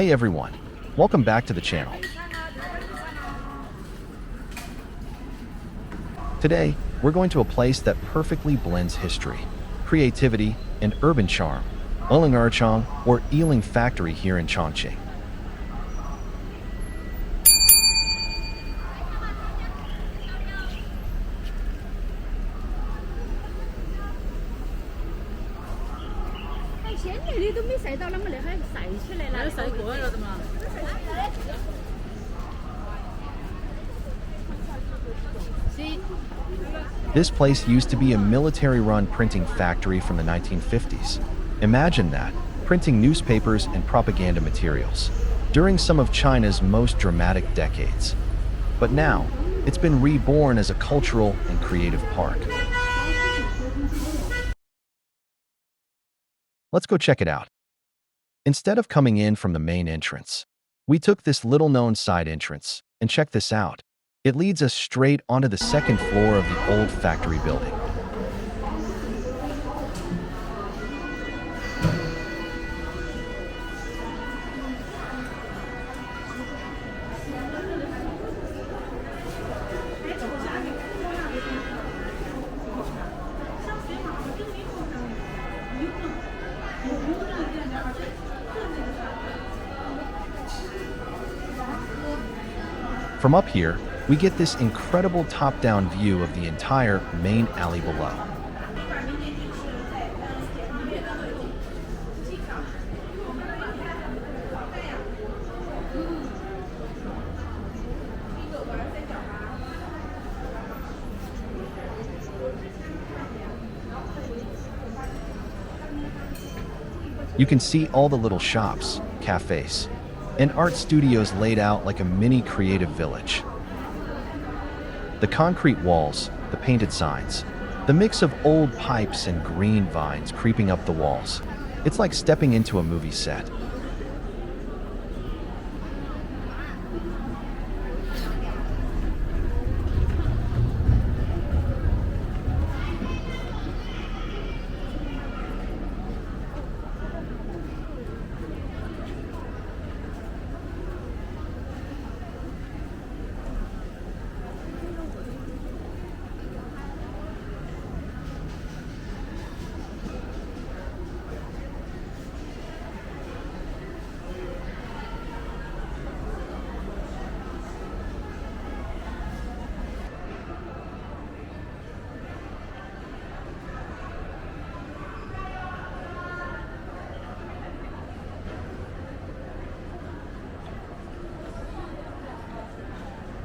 Hey everyone, welcome back to the channel. Today, we're going to a place that perfectly blends history, creativity, and urban charm, Eling Erchang, or Eling Factory here in Chongqing. This place used to be a military-run printing factory from the 1950s. Imagine that, printing newspapers and propaganda materials during some of China's most dramatic decades. But now, it's been reborn as a cultural and creative park. Let's go check it out. Instead of coming in from the main entrance, we took this little-known side entrance, and check this out. It leads us straight onto the second floor of the old factory building. From up here, we get this incredible top-down view of the entire main alley below. You can see all the little shops, cafés, and art studios laid out like a mini creative village. The concrete walls, the painted signs, the mix of old pipes and green vines creeping up the walls. It's like stepping into a movie set.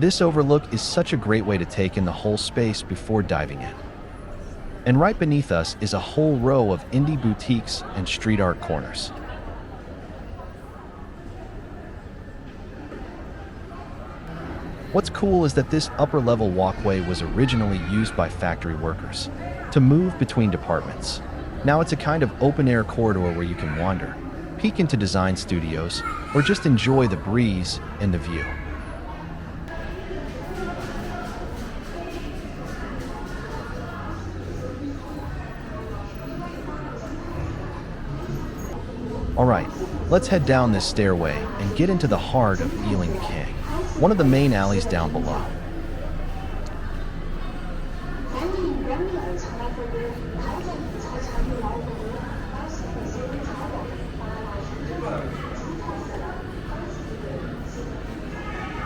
This overlook is such a great way to take in the whole space before diving in. And right beneath us is a whole row of indie boutiques and street art corners. What's cool is that this upper-level walkway was originally used by factory workers to move between departments. Now it's a kind of open-air corridor where you can wander, peek into design studios, or just enjoy the breeze and the view. Alright, let's head down this stairway and get into the heart of Eling Erchang, one of the main alleys down below.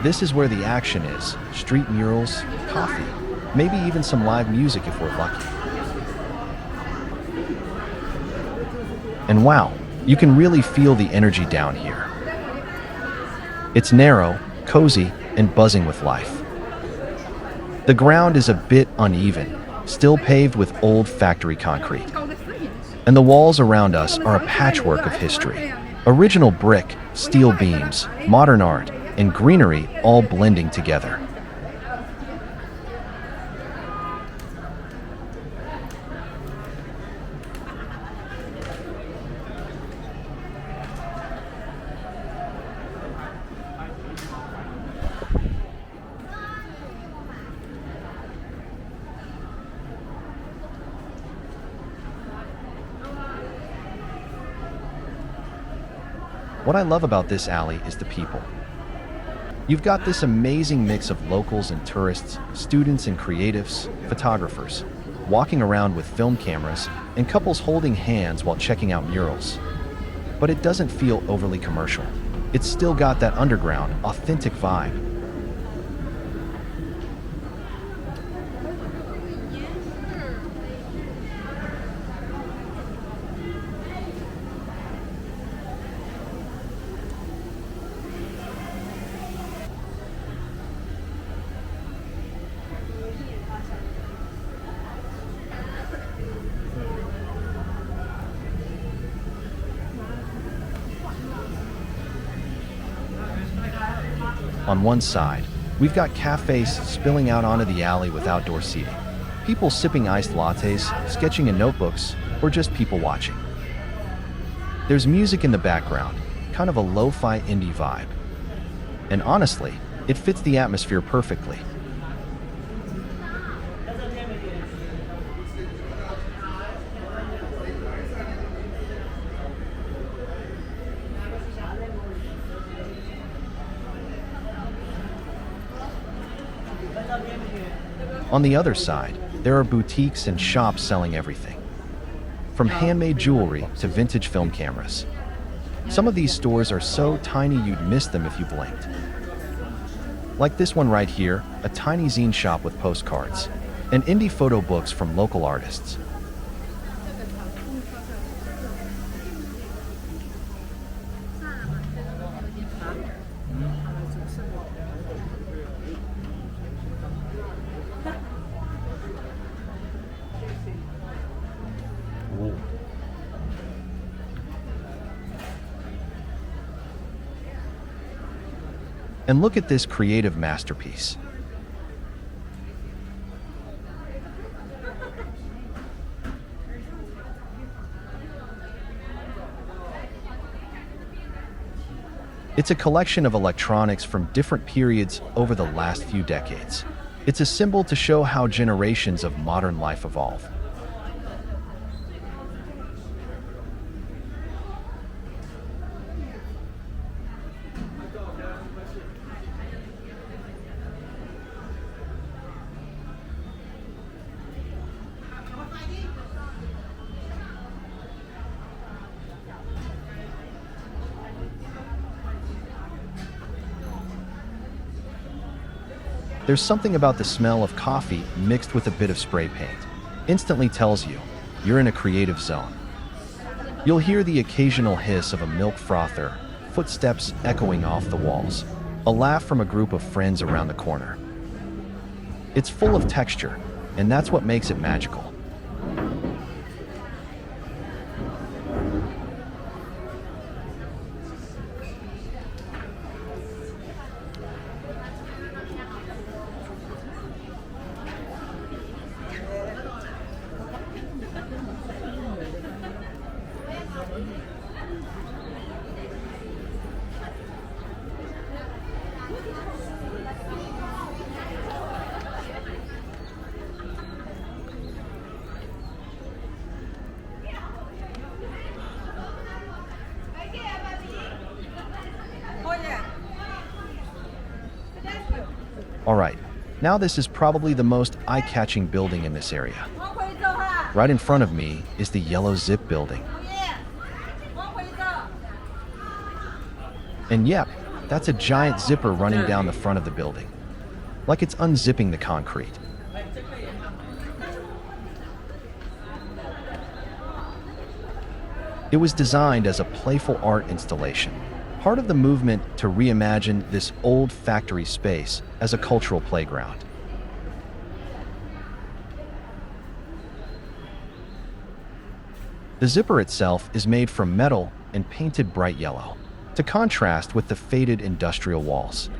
This is where the action is, street murals, coffee, maybe even some live music if we're lucky. And wow, you can really feel the energy down here. It's narrow, cozy, and buzzing with life. The ground is a bit uneven, still paved with old factory concrete. And the walls around us are a patchwork of history. Original brick, steel beams, modern art, and greenery all blending together. What I love about this alley is the people. You've got this amazing mix of locals and tourists, students and creatives, photographers, walking around with film cameras, and couples holding hands while checking out murals. But it doesn't feel overly commercial. It's still got that underground, authentic vibe. On one side, we've got cafés spilling out onto the alley with outdoor seating. People sipping iced lattes, sketching in notebooks, or just people watching. There's music in the background, kind of a lo-fi indie vibe. And honestly, it fits the atmosphere perfectly. On the other side, there are boutiques and shops selling everything, from handmade jewelry to vintage film cameras. Some of these stores are so tiny you'd miss them if you blinked. Like this one right here, a tiny zine shop with postcards, and indie photo books from local artists. And look at this creative masterpiece. It's a collection of electronics from different periods over the last few decades. It's a symbol to show how generations of modern life evolve. There's something about the smell of coffee mixed with a bit of spray paint. Instantly tells you, you're in a creative zone. You'll hear the occasional hiss of a milk frother, footsteps echoing off the walls, a laugh from a group of friends around the corner. It's full of texture, and that's what makes it magical. Alright, now this is probably the most eye-catching building in this area. Right in front of me is the yellow zip building. And yep, that's a giant zipper running down the front of the building, like it's unzipping the concrete. It was designed as a playful art installation, part of the movement to reimagine this old factory space as a cultural playground. The zipper itself is made from metal and painted bright yellow, to contrast with the faded industrial walls.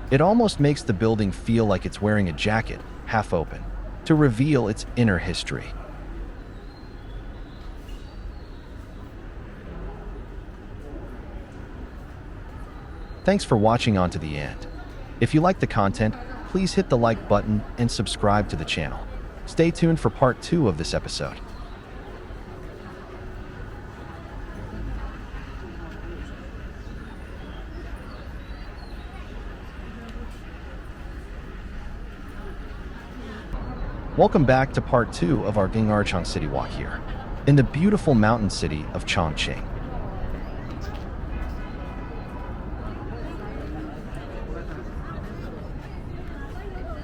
It almost makes the building feel like it's wearing a jacket, half open, to reveal its inner history. Thanks for watching on to the end. If you like the content, please hit the like button and subscribe to the channel. Stay tuned for part 2 of this episode. Welcome back to part 2 of our Eling Erchang city walk here, in the beautiful mountain city of Chongqing.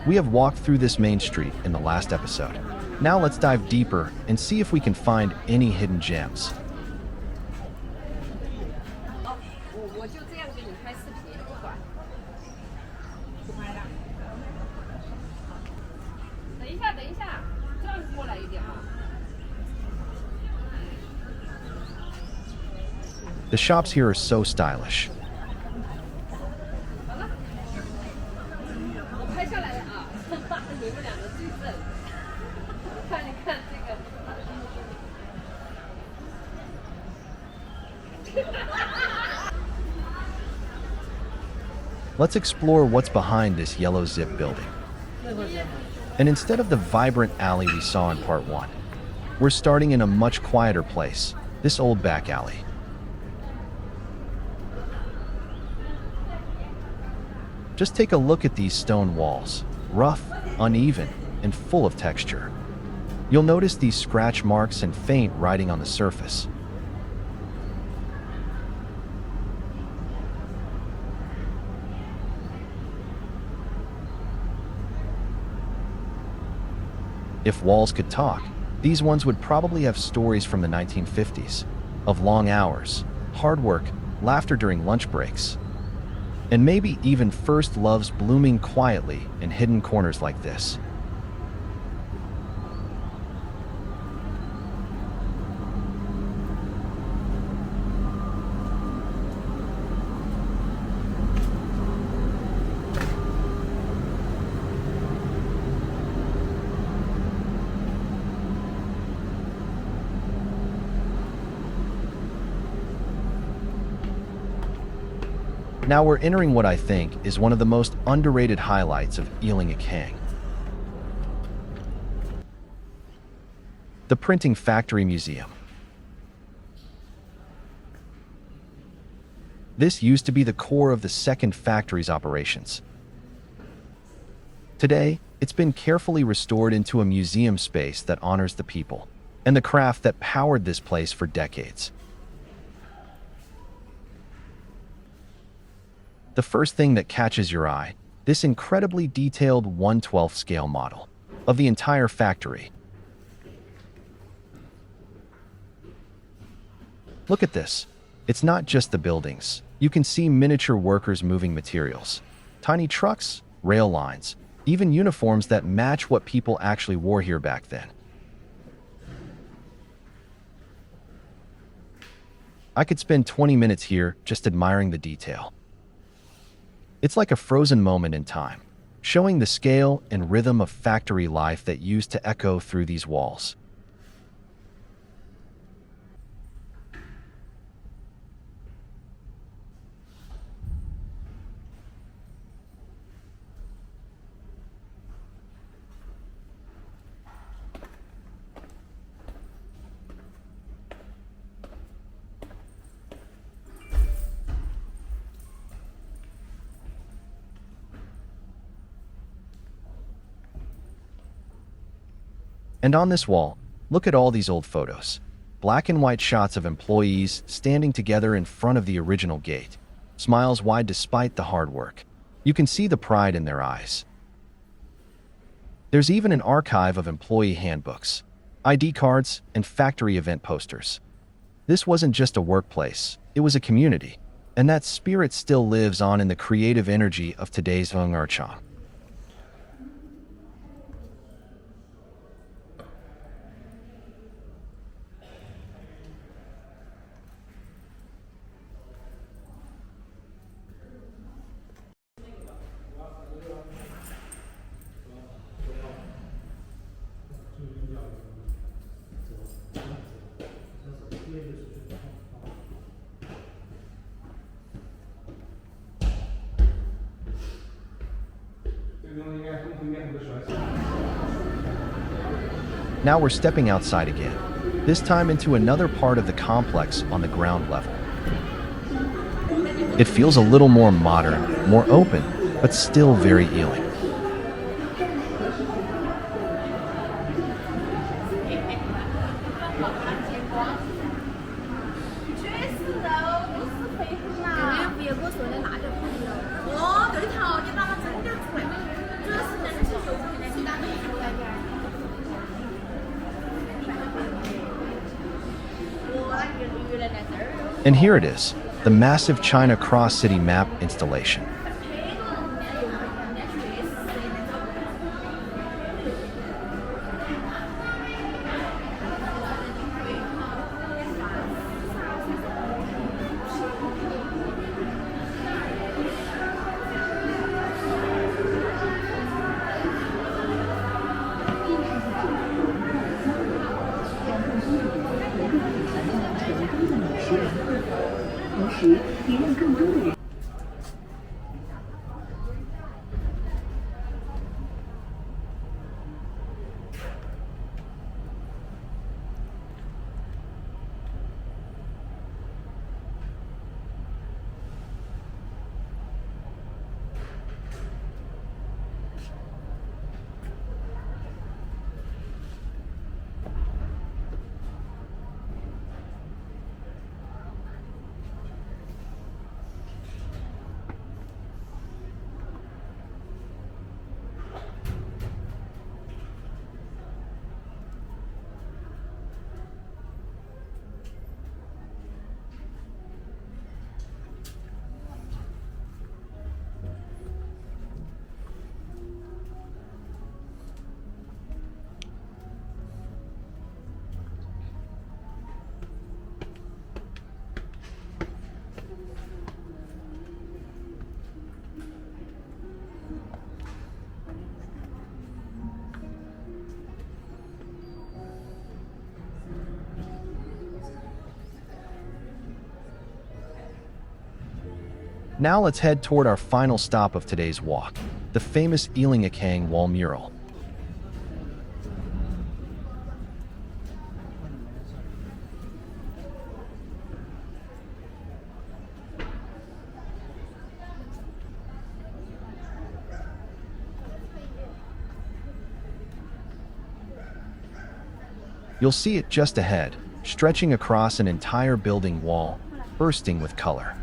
We have walked through this main street in the last episode. Now let's dive deeper and see if we can find any hidden gems. The shops here are so stylish. Let's explore what's behind this yellow zip building. And instead of the vibrant alley we saw in part 1, we're starting in a much quieter place, this old back alley. Just take a look at these stone walls, rough, uneven, and full of texture. You'll notice these scratch marks and faint writing on the surface. If walls could talk, these ones would probably have stories from the 1950s, of long hours, hard work, laughter during lunch breaks, and maybe even first loves blooming quietly in hidden corners like this. Now we're entering what I think is one of the most underrated highlights of Eling Erchang. The Printing Factory Museum. This used to be the core of the second factory's operations. Today, it's been carefully restored into a museum space that honors the people and the craft that powered this place for decades. The first thing that catches your eye, this incredibly detailed 1/12 scale model of the entire factory. Look at this. It's not just the buildings. You can see miniature workers moving materials, tiny trucks, rail lines, even uniforms that match what people actually wore here back then. I could spend 20 minutes here just admiring the detail. It's like a frozen moment in time, showing the scale and rhythm of factory life that used to echo through these walls. And on this wall, look at all these old photos. Black and white shots of employees standing together in front of the original gate, smiles wide despite the hard work. You can see the pride in their eyes. There's even an archive of employee handbooks, ID cards, and factory event posters. This wasn't just a workplace, it was a community, and that spirit still lives on in the creative energy of today's Eling Erchang. Now we're stepping outside again, this time into another part of the complex on the ground level. It feels a little more modern, more open, but still very Eling. And here it is, the massive China cross-city map installation. Now let's head toward our final stop of today's walk, the famous Eling Erchang wall mural. You'll see it just ahead, stretching across an entire building wall, bursting with color.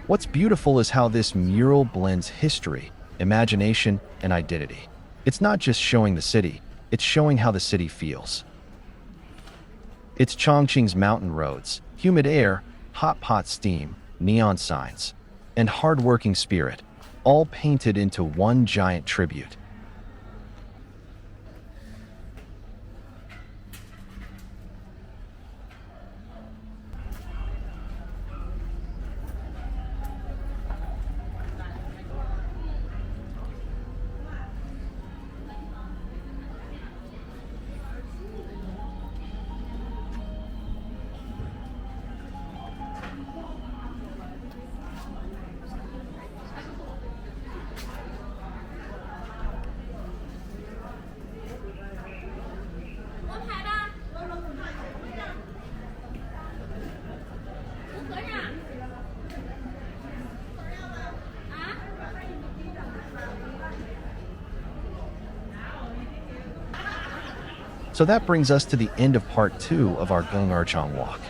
What's beautiful is how this mural blends history, imagination, and identity. It's not just showing the city, it's showing how the city feels. It's Chongqing's mountain roads, humid air, hotpot steam, neon signs, and hard-working spirit, all painted into one giant tribute. So that brings us to the end of part 2 of our Eling Erchang walk.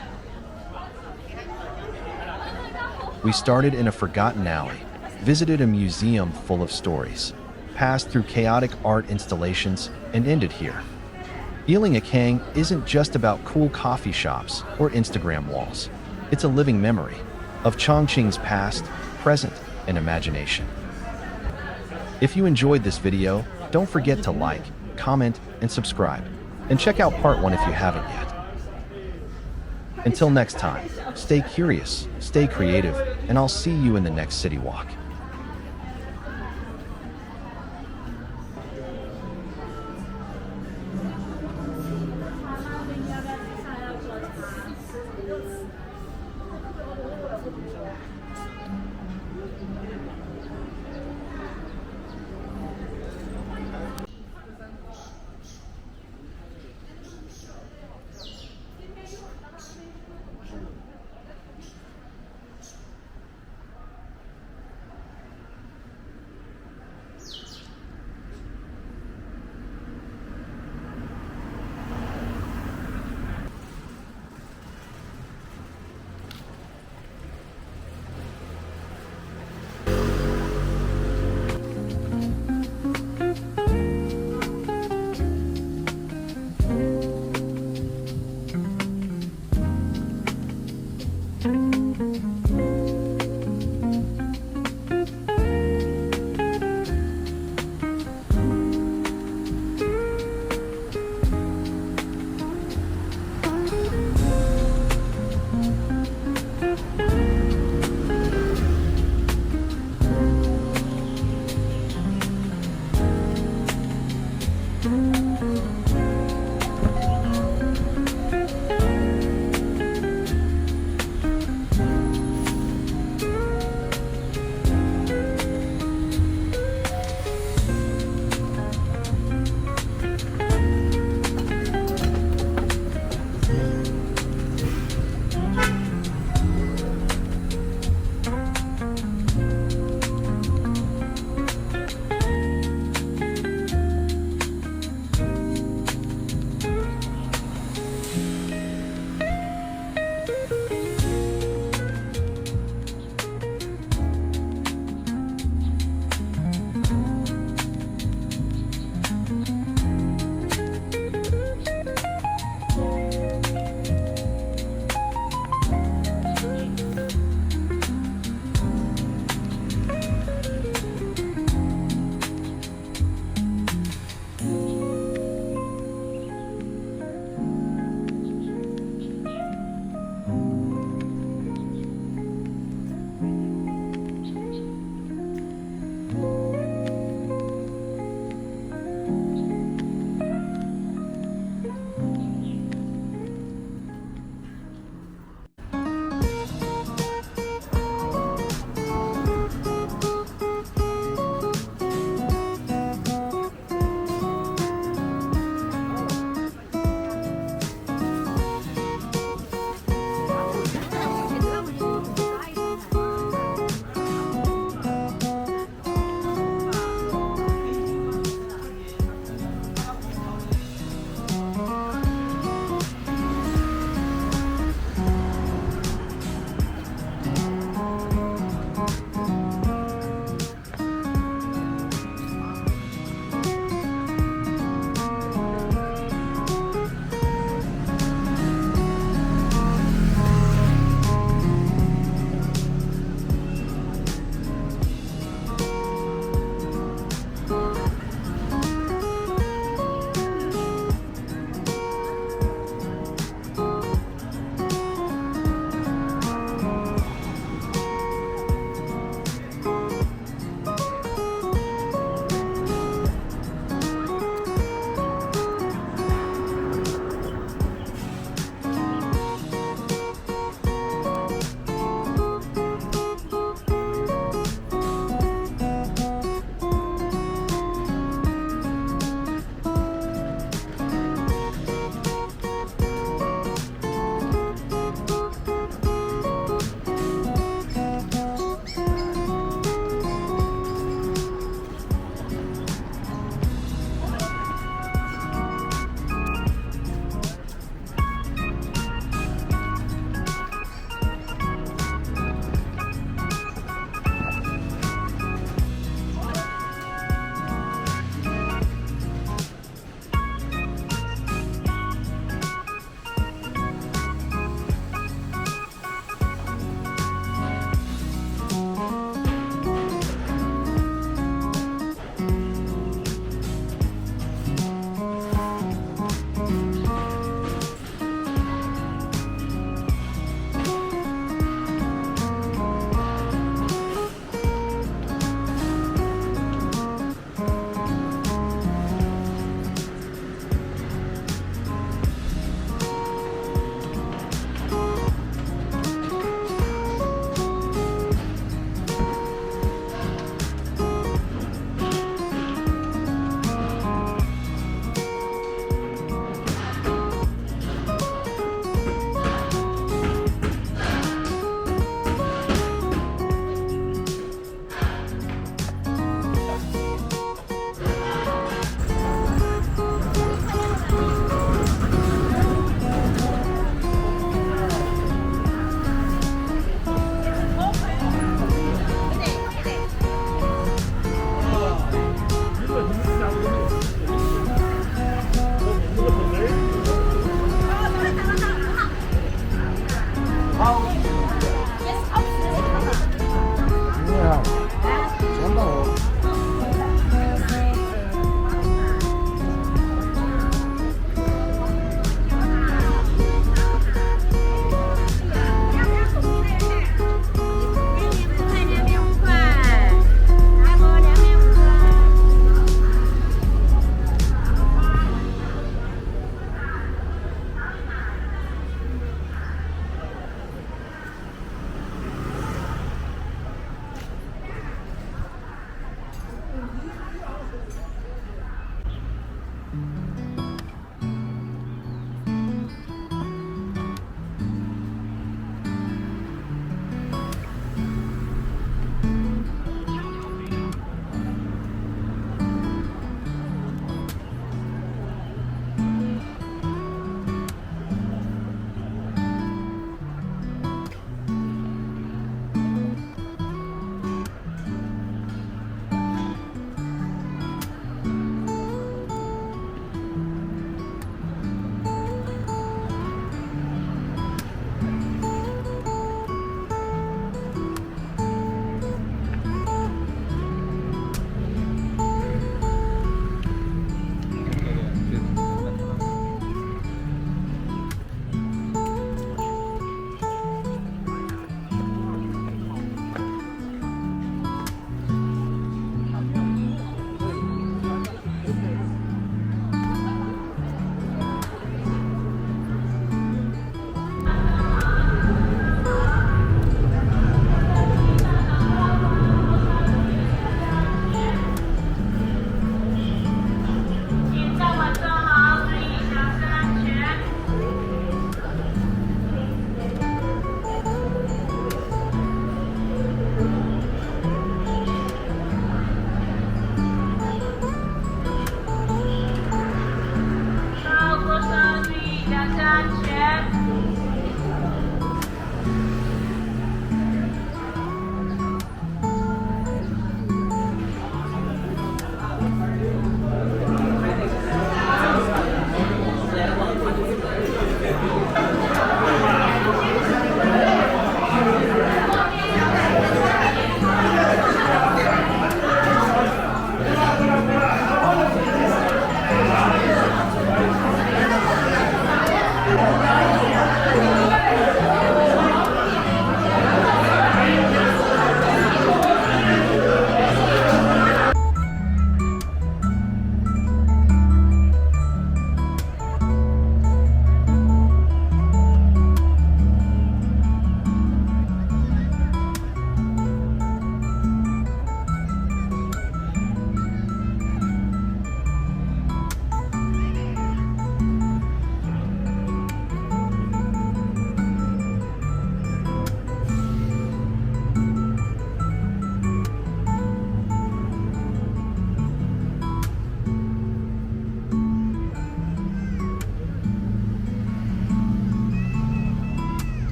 We started in a forgotten alley, visited a museum full of stories, passed through chaotic art installations, and ended here. Eling Erchang isn't just about cool coffee shops or Instagram walls. It's a living memory of Chongqing's past, present, and imagination. If you enjoyed this video, don't forget to like, comment, and subscribe. And check out part 1 if you haven't yet. Until next time, stay curious, stay creative, and I'll see you in the next City Walk.